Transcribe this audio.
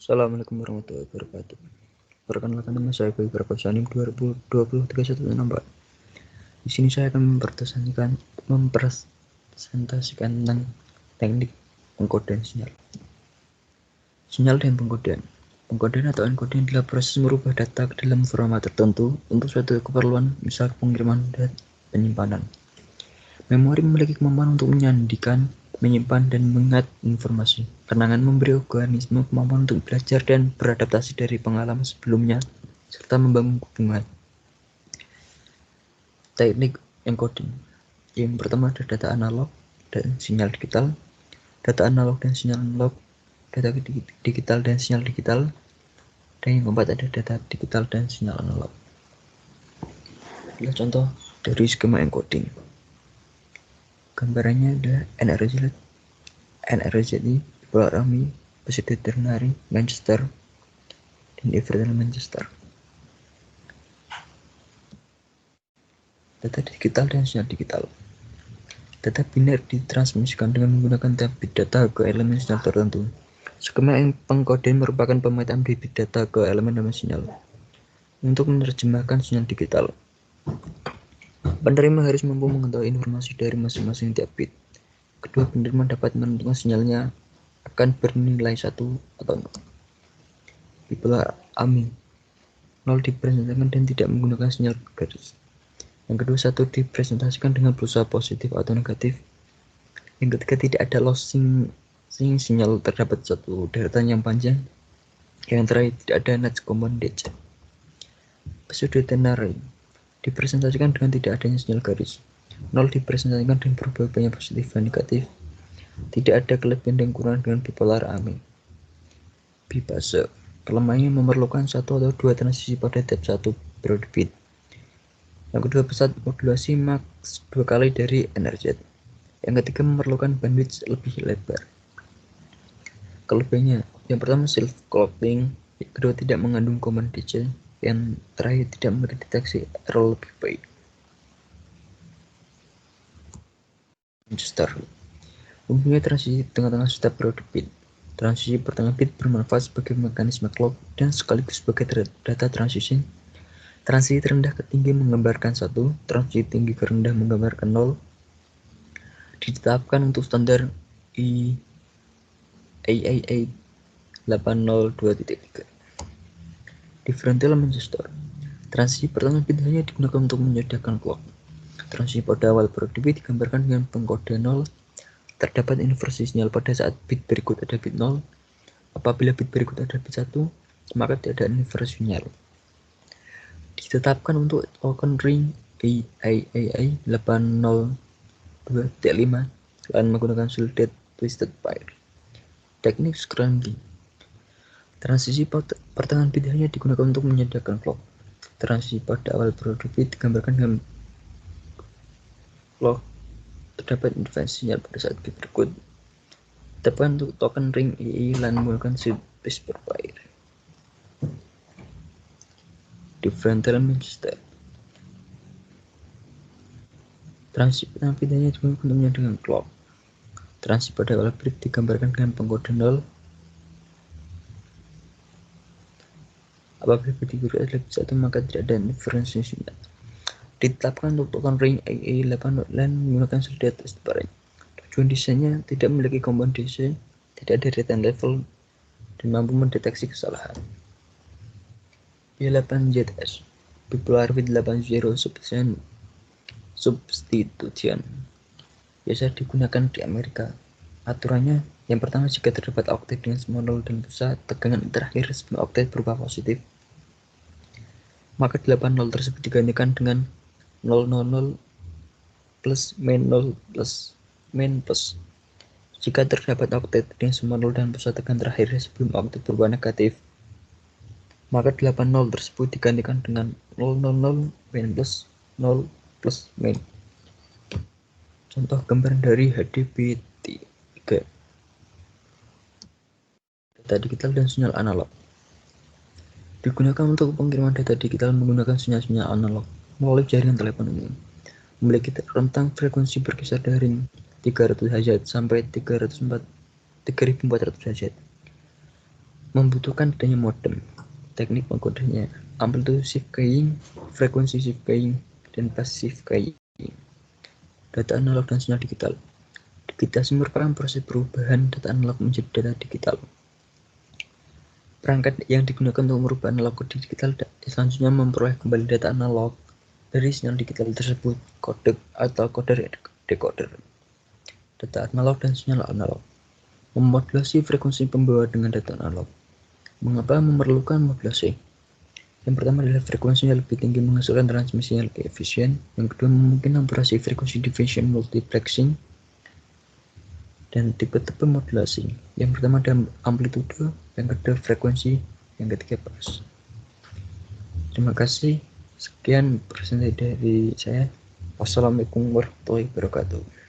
Assalamualaikum warahmatullahi wabarakatuh. Perkenalkan nama saya Bayu Prakosanim 2020-3164. Di sini saya akan mempresentasikan tentang teknik pengkodean sinyal. Sinyal dan pengkodean. Pengkodean atau encoding adalah proses merubah data ke dalam format tertentu untuk suatu keperluan, misal pengiriman dan penyimpanan. Memori memiliki kemampuan untuk menyandikan, menyimpan, dan mengingat informasi. Kenangan memberi organisme kemampuan untuk belajar dan beradaptasi dari pengalaman sebelumnya, serta membangun hubungan. Teknik encoding. Yang pertama ada data analog dan sinyal digital, data analog dan sinyal analog, data digital dan sinyal digital, dan yang keempat ada data digital dan sinyal analog. Inilah contoh dari skema encoding. Gambarannya ada NRZ, Bola Rami, Presiden Ternari, Manchester, dan Everton Manchester. Data digital dan sinyal digital. Data biner ditransmisikan dengan menggunakan bit data ke elemen sinyal tertentu. Skema pengkodean merupakan pemetaan bit data ke elemen sinyal. Untuk menerjemahkan sinyal digital, penerima harus mampu mengetahui informasi dari masing-masing tiap bit. Kedua penerima dapat menentukan sinyalnya akan bernilai 1 atau 0. Bipolar Ami 0 dipresentasikan dan tidak menggunakan sinyal garis. Yang kedua, 1 dipresentasikan dengan pulsa positif atau negatif. Yang ketiga, tidak ada losing sinyal, terdapat satu deretan yang panjang. Yang terakhir, tidak ada notch commandage. Pseudo ternary dipresentasikan dengan tidak adanya sinyal garis. 0 dipresentasikan dengan berbagai banyak positif dan negatif. Tidak ada kelebihan dan kekurangan dengan bipolar Ami. Bifase, kelemahannya memerlukan 1 atau 2 transisi pada tiap satu periode bit. Yang kedua, pesat modulasi max 2 kali dari NRZ. Yang ketiga, memerlukan bandwidth lebih lebar. Kelebihannya, yang pertama self clocking, yang kedua tidak mengandung commandage, yang terakhir tidak mendeteksi error lebih baik. Manchester mempunyai transisi tengah-tengah setiap periode bit. Transisi pertengahan bit bermanfaat sebagai mekanisme clock dan sekaligus sebagai data transition. Transisi terendah ke tinggi menggambarkan 1, transisi tinggi ke rendah menggambarkan 0. Ditetapkan untuk standar IAA 802.3. Differential Manchester. Transisi pertengahan bit hanya digunakan untuk menyediakan clock. Transisi pada awal periode bit digambarkan dengan pengkodean 0. Terdapat inversi sinyal pada saat bit berikut ada bit 0. Apabila bit berikut ada bit 1, maka tidak ada inversi sinyal. Ditetapkan untuk token ring IAA 802.5 dan menggunakan shielded twisted pair. Teknik scrambling. Transisi pertengahan bit hanya digunakan untuk menyediakan clock. Transisi pada awal periode bit digambarkan dengan clock. Terdapat inversi sinyal pada saat bit berikut. Ditetapkan untuk token ring II dan menggunakan shielded pair. Differential Manchester. Transisi pertengahan bit hanya digunakan untuk menyediakan clock. Transisi pada awal bit digambarkan dengan pengkodean 0. Apabila bit berikut adalah bit 1, maka tidak ada inversi sinyal. Ditetapkan untuk token ring AA8 dan menggunakan shielded twisted pair. Tujuan desainnya tidak memiliki commandation, tidak ada return level, dan mampu mendeteksi kesalahan. B8ZS Bipolar with 80 substitution biasa digunakan di Amerika. Aturannya, yang pertama, jika terdapat oktet dengan semua 0 dan pusat tegangan terakhir sebelum oktet berubah positif, maka 80 tersebut digantikan dengan 000 plus main 0 plus main plus. Jika terdapat oktet dengan semua 0 dan pusat tegangan terakhir sebelum oktet berubah negatif, maka 80 tersebut digantikan dengan 000 main plus 0 plus main. Contoh gambaran dari HDP3. Data digital dan sinyal analog. Digunakan untuk pengiriman data digital menggunakan sinyal-sinyal analog melalui jaringan telepon umum. Memiliki rentang frekuensi berkisar dari 300 Hz sampai 3400 Hz. membutuhkan adanya modem. Teknik pengkodenya amplitude shift keying, frekuensi shift keying, dan passive keying. Data analog dan sinyal digital. Digitasi merupakan proses perubahan data analog menjadi data digital. Perangkat yang digunakan untuk merubah analog ke digital selanjutnya memperoleh kembali data analog dari sinyal digital tersebut, kodek atau coder decoder. Data analog dan sinyal analog. Memodulasi frekuensi pembawa dengan data analog. Mengapa memerlukan modulasi? Yang pertama adalah frekuensinya lebih tinggi menghasilkan transmisi yang lebih efisien. Yang kedua memungkinkan operasi frekuensi division multiplexing dan tipe-tipe modulasi. Yang pertama ada amplitude, yang kedua frekuensi, yang ketiga pas. Terima kasih. Sekian presentasi dari saya. Wassalamualaikum warahmatullahi wabarakatuh.